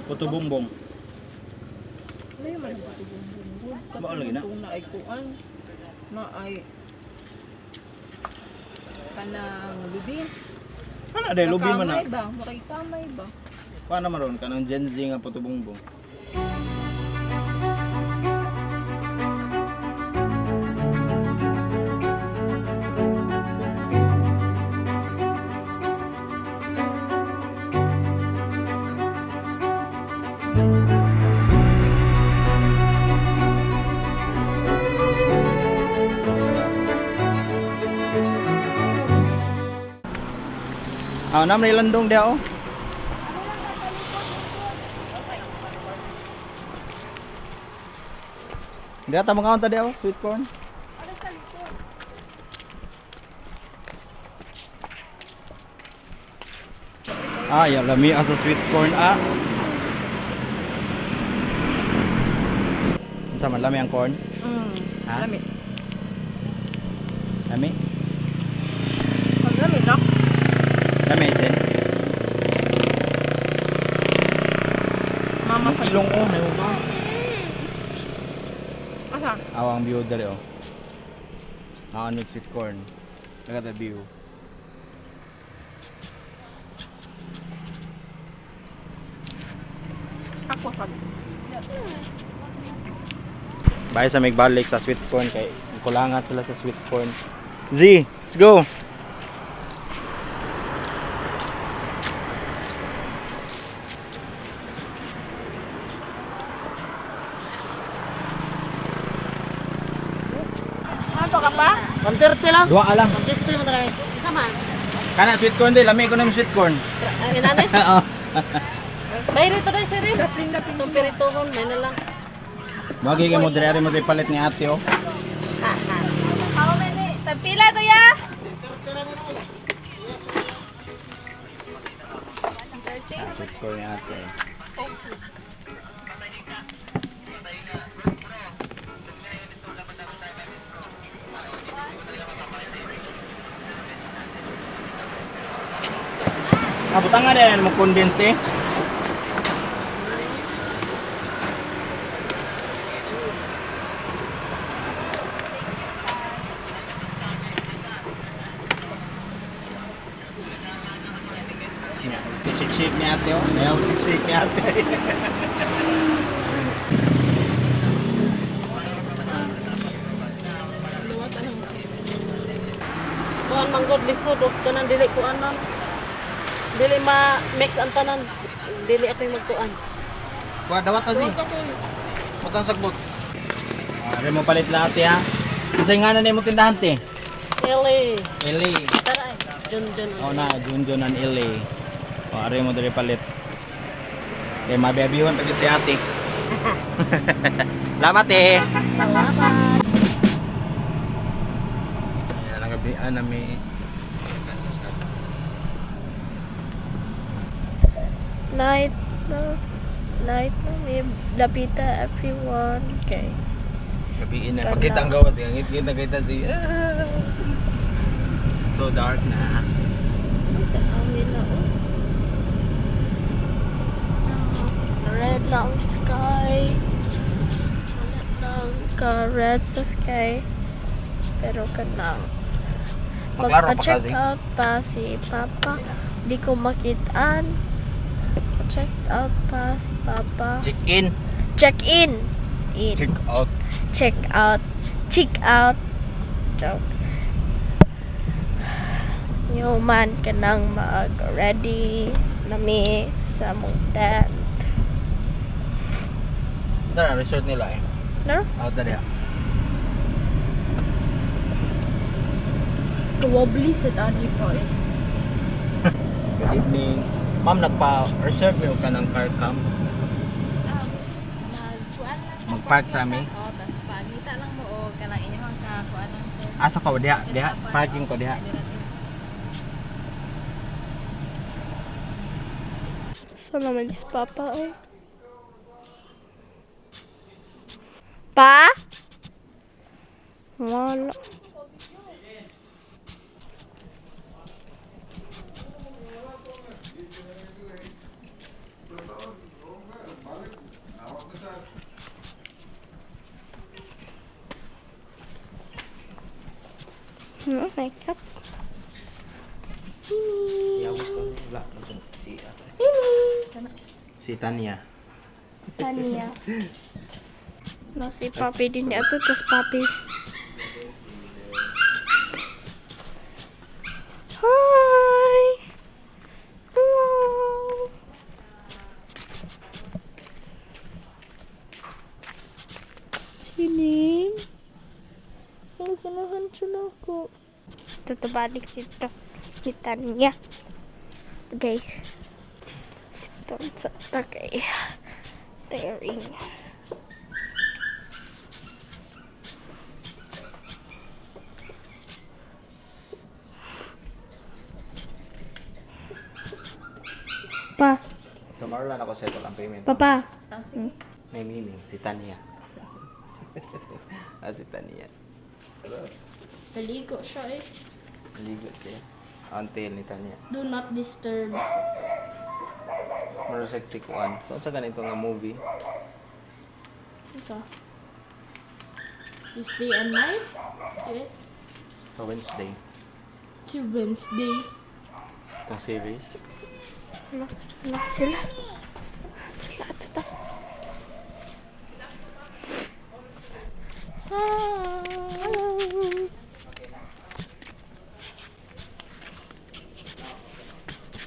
Puto bumbong. Ano man ang bumbong? Ba lagi na? Kung na ay kuan, na ay kanang lubi. Ano dahil lubi man na? Kamay ba? Muray kamay ba? Paano maron ka ng Gen Z nga puto bumbong? Namay landong dia oh. Dia ta mga tadi oh, sweet corn. Ya lami asa sweet corn Sama lami ang corn. Ha? Lami. Lami? Lami no? Lami sin. Mama sa Ilong oh, may uga. asa? Awang view dali oh. With sweet corn. Look at the view. Ako sabi. Bahay sa magbalik sa sweet corn kay kulangan sila sa sweet corn. Z, let's go. Ano ka pa? 130 lang. Dua ka lang. 150 mo talaga. Sama. Kana sweet corn din, lami ko ng sweet corn. Ang inane. Oo. Bay rito dai sir. Itong piritohon, may na lang. Magi kay mo dire mo palit ni ate oh. How many? Tagpila kuya? Sweet corn ni ate. Butangan din mo condensed eh. Shake ni ate oh. Ayaw shake ni ate. Kuan manggod lisod og kanang dili kuanan. Dili ma mix ang tanan. Dili ako yung magkuan. Kuha dawat ta si. Butang sagbot. Are mo palit la ate ha. Unsay nga na nimo tindahan te? Eli. Eli. Tara. Jun. Oh na, Junjunan Eli. Are mo diri palit. Kay mabiyabihon pagit si ate. Salamat eh. Salamat. Ayan ang gabian na may Night na may lapita everyone. Okay. gabiin na. Pagkita ang gawas, ngit-ngit na kita si so dark na. Tanawin na red na ang sky. Wala lang ka-red sa sky. Pero kanang Maklaro pa magpa-check kasi. out pa si Papa. Di ko makitaan. Check out pa si Papa. Check in. Check in. Check out. Check out. Check out. Joke. Yung man ka nang mag-ready nami sa mong tent. Tara, resort nila eh. No? Out na diya. Kawabli sa dani po eh. Good evening. Ma'am, nagpa-reserve mo ka ng car camp? Nagkuan lang. Mag-park sa amin? Oo, tapos pagita lang mo o kanang inyong kakuan ng sir. Asa ka ba diha? Diha? Parking ko diha. Saan naman si Papa eh? Pa? Wala. Makeup. Iyawis ko. Wala. Si Tanya. Tania. No, si Papi din ato, tas Papi. Hi! Hello! Sining? Ang ganahan siya na ako. Tutabalik dito. Ni Tanya. Okay. Sitong sa takay. Tiring. Pa, Tomorrow lang ako settle ang payment. Papa. May meaning. Si Tanya. Si Tanya. Naligo siya eh. Ligo siya. Until ni Tanya. Do not disturb. Maro sexy kuan. So sa ganito nga movie. So, Tuesday and night? Eh, Sa Wednesday. to Wednesday. Itong series. Wala sila. Sila ito ta.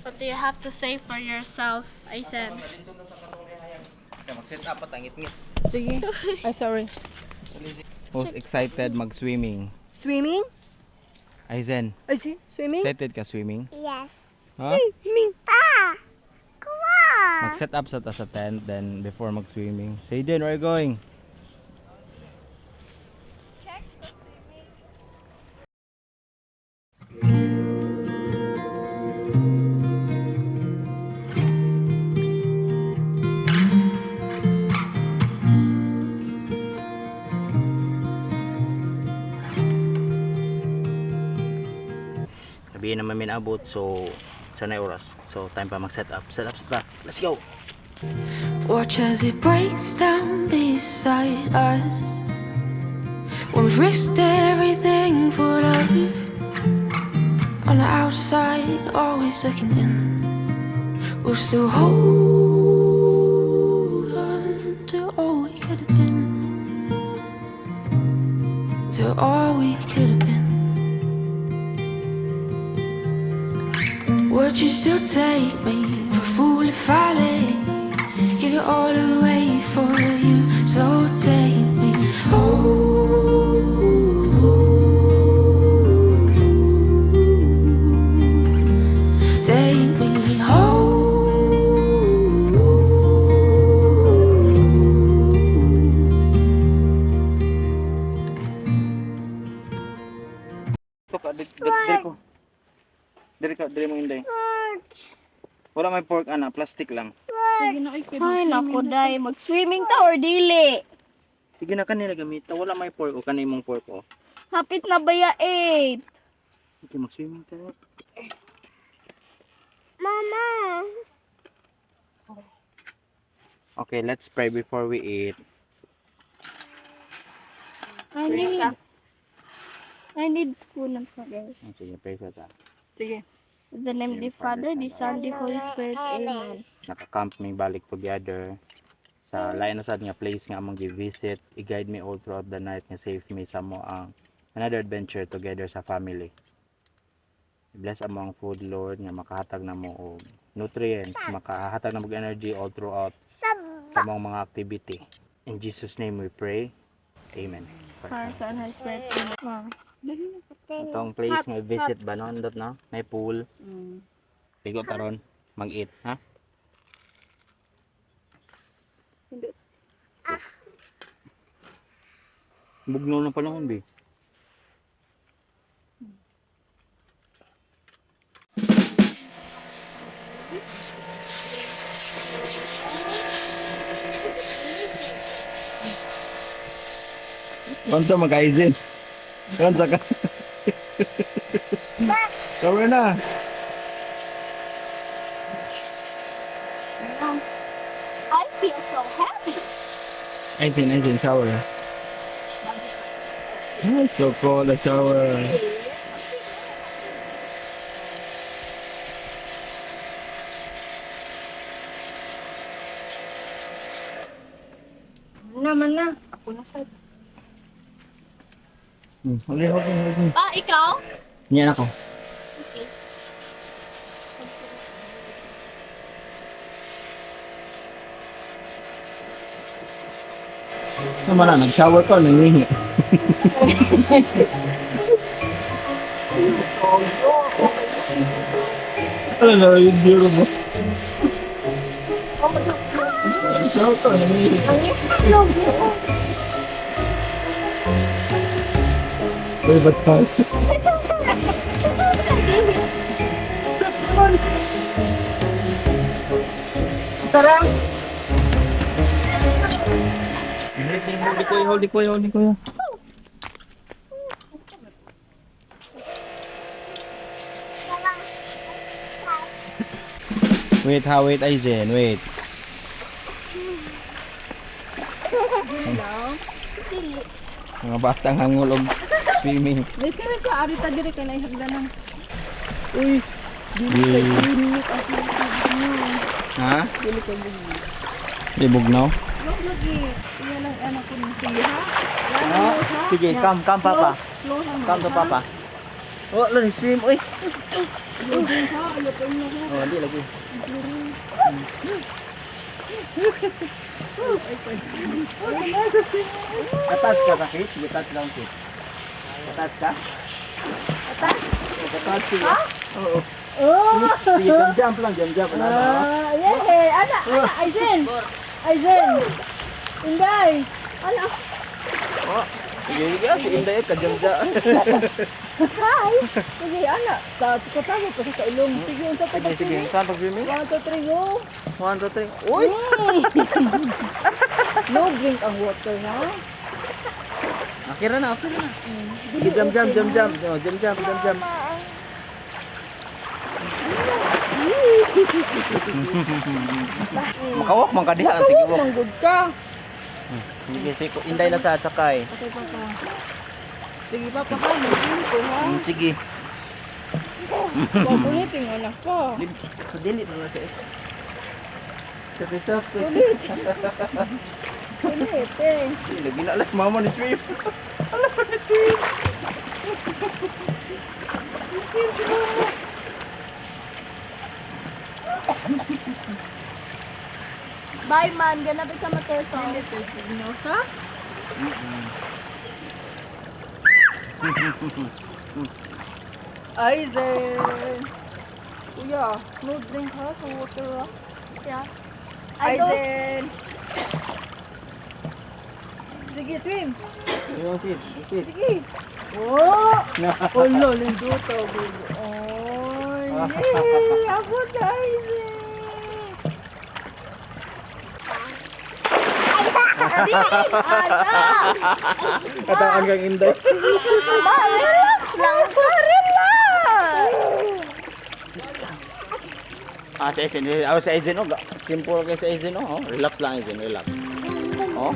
What do you have to say for yourself, Aisen? Kaya mag-set up at ang ngit-ngit. Sige. Ay, sorry. Most excited mag-swimming. Swimming? Aizen, Ay, swimming? excited ka swimming? Yes. Ha? Swimming. Mag-set up sa tent, then before mag-swimming. Say Aiden, where are you going? Sabihin naman minabot, so sana oras. So time pa mag-set up. Set up. Let's go! Watch as it breaks down beside us. When we've risked everything for love. On the outside, always looking in. We'll still hold on to all we could have been. To all we could have been. Would you still take me for a fool if I let give it all away for you? So take me home. Take me Diri mo hindi. Wala may pork ana, plastic lang. Ay, naku, day. Mag-swimming ta or dili? Sige na kanila gamit. Wala may pork o kanay mong pork o. Hapit na ba ya 8? Okay, mag-swimming ka. Mama. Okay, let's pray before we eat. I need spoon and fork. Sige, pray sa ta. Sige. In the name of the Father, the Son, the Holy Spirit. Amen. Naka-camp me balik together sa lain na sad nga place nga among gi-visit. I-guide me all throughout the night nga save me sa mo ang another adventure together sa family. Bless among food, Lord, nga makahatag na mo og nutrients, makahatag na mo og energy all throughout sa mong mga activity. In Jesus' name we pray. Amen. Father, Son, Holy Spirit. Amen. Itong place nga visit ba no? Andot na? May pool. Ligo taron. Mag-eat, ha? Bugno na pala kung be. Konsa mag-aisin. Konsa ka. Cover na. I feel so happy. Aisin, shower. Oh, so cold, a shower. man na. Ako na sad. Huli. Pa, ikaw? Niyan ako. Sama na, nag-shower ko, nangihi. Ano na, yung biro mo? Nag-shower ko, nangihi. Uy, ba't pa? Hold ko yun. Wait, Aizen, wait. Mga batang hangulog swimming. Dito rin sa arita dire kay naihagdanan. Uy. Ha? Libog na? Lagi. Iya lang anak ko ng sige ha. Sige, come papa. Come to papa. Oh, lo ni swim, uy. Oh, di lagi. Atas ka sakit, atas lang sit. Atas ka? Atas ka? Oo. Sige, jump lang. Yes, ana, Aizen. Inday. Ana. Sige, inday ka jam-jam. Hi. Sige, ana. Katago ko sa ilong. Sige, unsa pa ba? Sige, saan pag-swimming? 1 2 3 go. 1, 2, 3. Uy! No drink ang water na. Akira na. Sige, jam-jam. Oh, jam-jam. Makawak man ka diha, sige wak. Manggod ka. Sige, inday na sa sakay. Okay, papa. Sige, papa ka. Mag-drink ko, ha? Sige. Pabulitin mo na ko. Dili na sa ito. Sa Bulitin. lagi na alas mama ni Swift. Alas ni Swift. Bye, man. Ganapit ka mateso. Ginosa? Aizen. Kuya, no drink ha sa water ha? Yeah. I don't. Aizen. Sige, swim. Yung sit. Sige. Oh! Olo, linduto. Oy, yay! Ako na, Aizen. Katang hanggang inday. Relax lang ka. Relax. Sa Aizen. Sa Aizen, oh. Simple kay sa Aizen, oh. Relax lang, Aizen. Relax. Oh.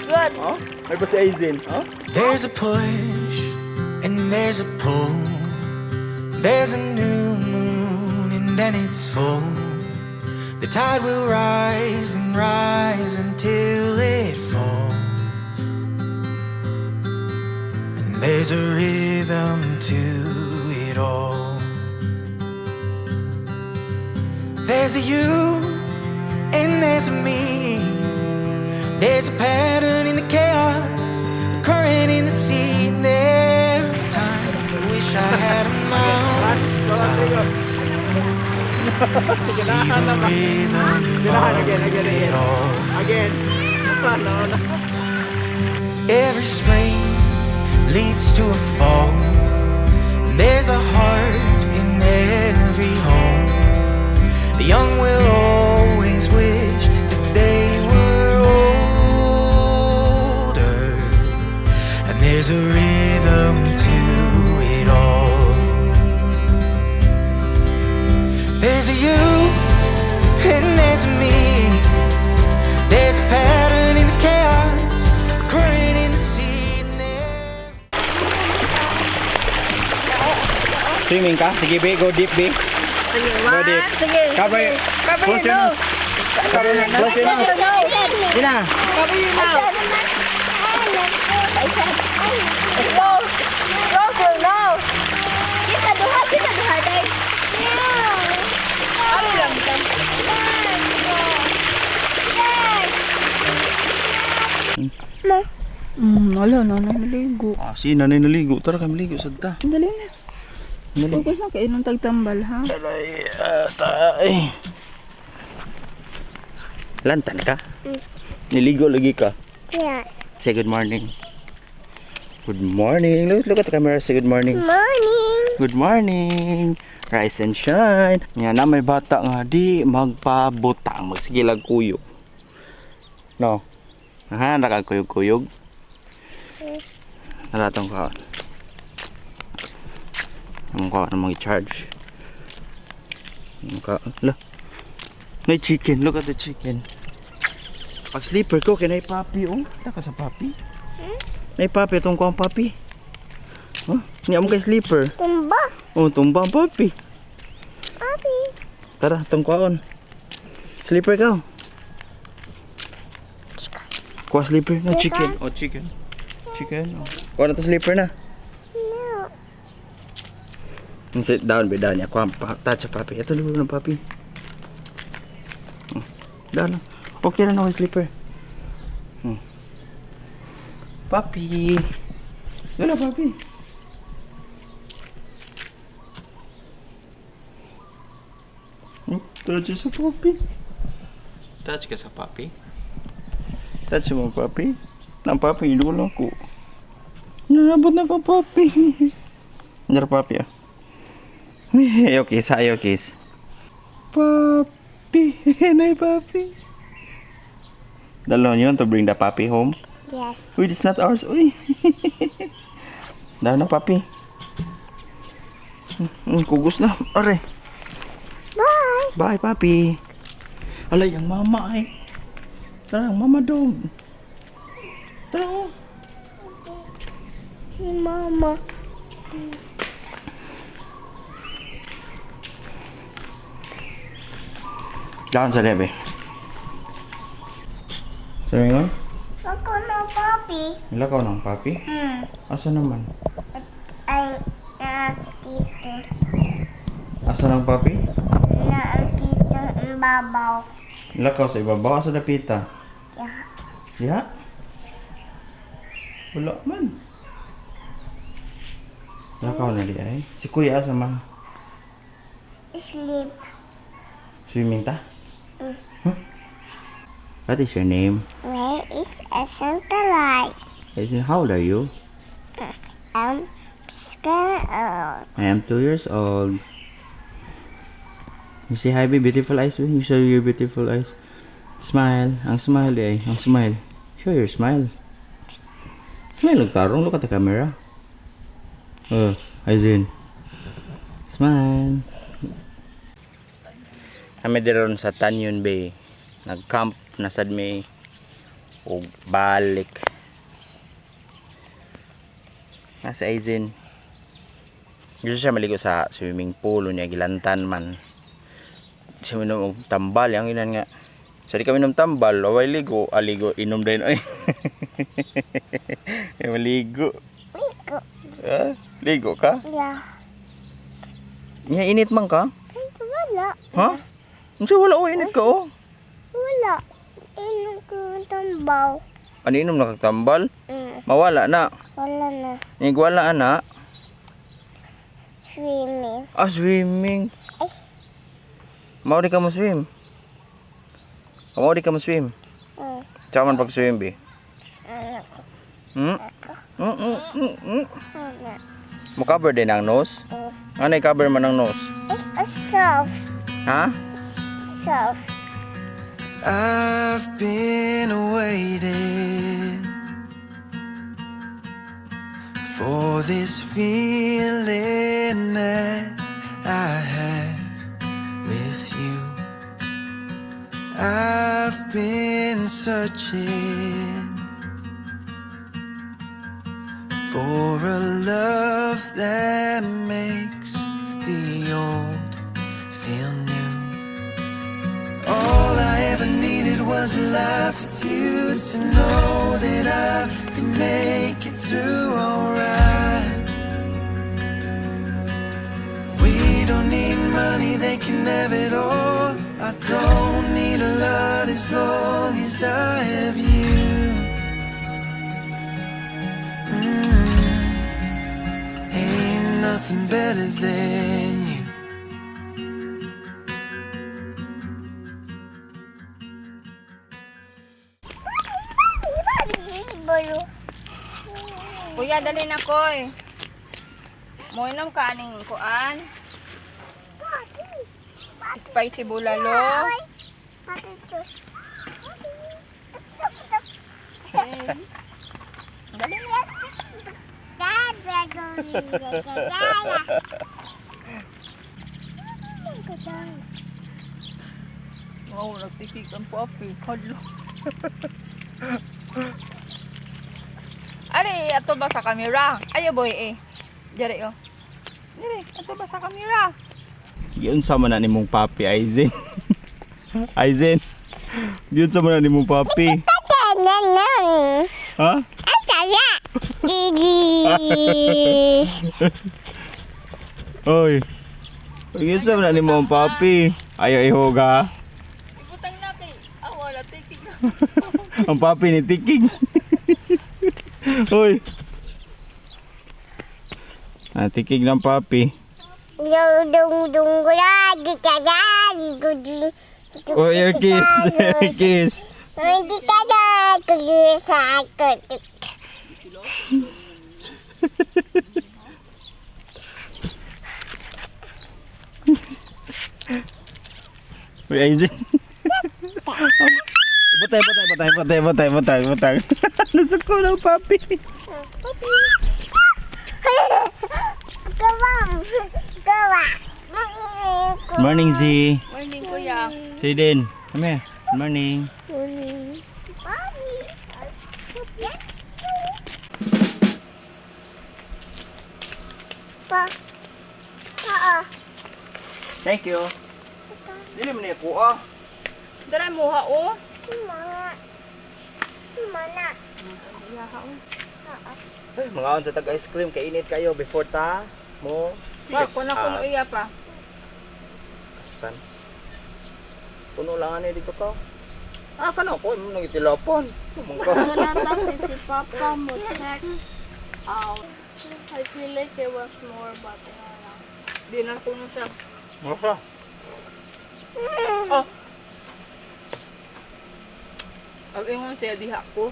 Good. Oh. May ba si Aizen? Oh. There's a push and there's a pull. There's a new moon and then it's full. The tide will rise and rise until it falls. And there's a rhythm to it all. There's a you and there's a me. There's a pattern in the chaos, a current in the sea. And there are times I wish I had a mountain. See the rhythm of it all. Again. Every spring leads to a fall. There's a heart in every home. The young will always wish that they were older. And there's a rhythm to it all. There's a you and there's a me. There's a pattern in the chaos, a current in the sea. And Swimming ka? Sige, be. Go deep, be. Sige, Go deep. Sige. Cover Cover full your swim. Close your mouth. Sige na. Close now. Kita duha day. Ano lang ito? Wala na naligo. Ah, si nanay naligo. Tara kami maligo sa ta. Dali na. Focus na kayo nung tagtambal, ha? Tay. Lantan ka? Niligo lagi ka? Yes. Say good morning. Good morning. Look at the camera. Say good morning. Morning. Good morning. Rise and shine. Nga na may bata nga di magpabutang. Magsigilag kuyog. No? Ha? Nakagkuyog-kuyog? Naratong ka. Ang ka na mag-charge. Ang ka. Ala. May chicken. Look at the chicken. Pag sleeper ko, kinay papi. Oh, taka sa papi. May papi. Itong ko ang papi. Oh, niya mo kay sleeper. Tumba. Oh, tumba ang papi. Papi. Tara, itong kwaon. Sleeper ka. Kuha sleeper. No, chicken. Oh, chicken. Chicken. Oh. Kuha na to sleeper na. No. Sit down, be down. Kuha touch sa papi. Ito lulo ng papi. Down lang. Okay na na sleeper. Papi. Wala papi. Touch sa papi. Touch ka sa papi. Touch mo papi. Nang papi, ilulang ko. Nabot na ka papi. Nara papi ah. Ayaw kiss, ayaw kiss. Papi. Nay papi. Dalawang yun to bring the puppy home. Yes. Wait, it's not ours. Uy. Dahil na papi. Kugos na. Are. Bye. Bye papi. Alay, ang mama ay. Tara, ang mama dog. Tara. Oh. Mama. Diyan sa lebe. Sabi nga? Ako na, Papi. Ilakaw ng papi? Asa naman? Ay, dito. Asa ng papi? Dito ang babaw. Ilakaw sa ibabaw. Asa dapita? Yeah. Ya? Wala man. Ilakaw na di ay. Si kuya asa man? Sleep. Swimming ta? Huh? What is your name? Where is a Santa light? How old are you? I'm scared. I am 2 years old. You say hi, be beautiful eyes. You show your beautiful eyes. Smile. Ang smile eh. Ang smile. Show your smile. Smile. Tarong. Look at the camera. Oh, Aizin. Smile. Kami diron sa Tanyon Bay. Nag-camp na sad may o balik. Nasa Aizin. Gusto siya maligo sa swimming pool niya gilantan man. Siya minom og tambal yang inan nga. Sa di kami minom tambal, away ligo, aligo inom din oy. Maligo. Ligo. Ligo ka? Yeah. Nya init man ka? Wala. Ha? Unsa wala o init ka o? Wala. Inom ko ng tambaw. Ano inom nakagtambal? Mawala na. Wala na. Nigwala ana. Swimming. Ah, swimming. Ay. Mao di ka mo swim. Mao di ka mo swim. Tsaka man pag swim bi. Mo-cover din ang nose? Ano i-cover man ang nose? It's a self. Ha? Self. I've been waiting for this feeling that I have with you. I've been searching for a love that makes the old feel new. All I ever was alive with you, to know that I could make it through alright. We don't need money, they can have it all. I don't need a lot as long as I have you. Ain't nothing better than you. Kuya, dali na koy. Mo inom ka aning kuan. Spicy bulalo. Dali na. Oh, nagtikik ang papi. Hadlo. Ari, ato ba sa kamera? Ayo boy eh. Dere oh. Dere, ato ba sa kamera? Yun sa man ni mong papi, Aizen. Aizen. Yun sa man ni mong papi. Ha? Oy. Yun sa man ni mong papi. Ayaw ihoga. Ibutang na kay. Ah, wala tikik na. Ang papi ni Tiking. Hoy. Ah, Tiking ng papi. Oh, your kiss. Your kiss. Uy, Aizen. Butay. Nusok ko ng papi. Morning, Z. Morning kuya. Si Din. Come here. Good morning. Thank you. Dili mo niya kuha. Dara mo ha oh. Ay, mga on sa tag-ice cream. Kainit kayo before ta mo. Ba, kuna kuno iya pa. San? Puno lang ani dito ka. Ah, kana ko mo nang itilapon. Mungka. Si Papa mo check out. I feel like it was more but Di na kuno siya. Masa? Oh. Ang ingon siya diha ko.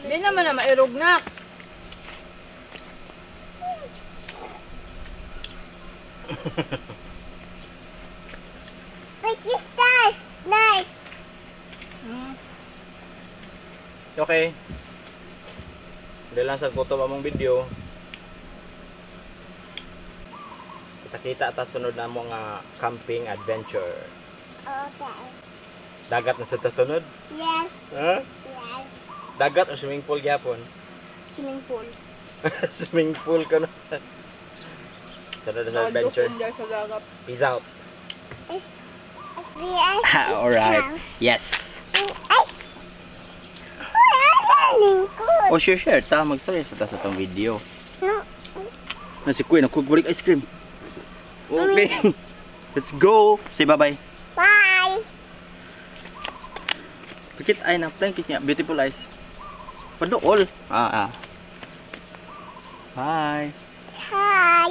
Di naman na mairog na. Okay. Dahil lang sa photo mamong video. Kita-kita ta sunod na mo nga camping adventure. Dagat na sa tasunod? Yes. Ha? Yes. Dagat o swimming pool gyapon? Swimming pool. Swimming pool ka na. Sunod na sa adventure. Sa dagat. Peace out. It's Alright. Yes. Oh, sure. Ta, mag-story sa tas itong video. No. Si Queen, nakugbalik ice cream. Okay. Let's go. Say bye-bye. Bye. Pikit ay na, plain kiss niya. Beautiful eyes. Padool. Bye. Hi.